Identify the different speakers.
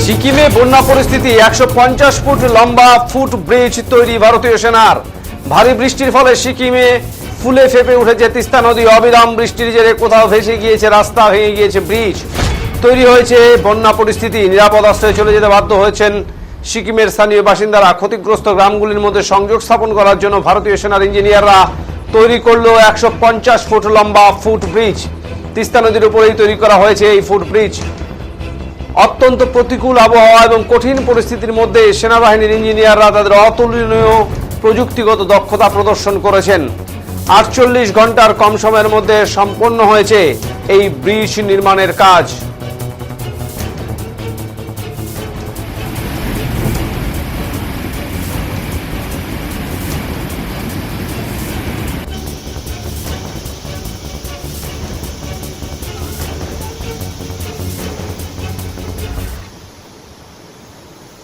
Speaker 1: সিকিমে বন্যা পরিস্থিতি, 150 ফুট লম্বা ফুট ব্রিজ তৈরি ভারতীয় সেনার। ভারী বৃষ্টির ফলে সিকিমে ফুলে ফেপে উঠেছে তিস্তা নদী। অবিরাম বৃষ্টির জেরে কোথাও ভেসে গিয়েছে রাস্তা, ভেঙে গিয়েছে ব্রিজ, তৈরি হয়েছে বন্যা পরিস্থিতি। নিরাপদ আশ্রয়ে চলে যেতে বাধ্য হয়েছেন সিকিমের স্থানীয় বাসিন্দারা। ক্ষতিগ্রস্ত গ্রামগুলির মধ্যে সংযোগ স্থাপন করার জন্য ভারতীয় সেনার ইঞ্জিনিয়াররা তৈরি করলো 150 ফুট লম্বা ফুট ব্রিজ। তিস্তা নদীর উপরেই তৈরি করা হয়েছে এই ফুট ব্রিজ। অত্যন্ত প্রতিকূল আবহাওয়া এবং কঠিন পরিস্থিতির মধ্যে সেনাবাহিনীর ইঞ্জিনিয়াররা তাদের অতুলনীয় প্রযুক্তিগত দক্ষতা প্রদর্শন করেছেন। 48 ঘন্টার কম সময়ের মধ্যে সম্পন্ন হয়েছে এই ব্রিজ নির্মাণের কাজ।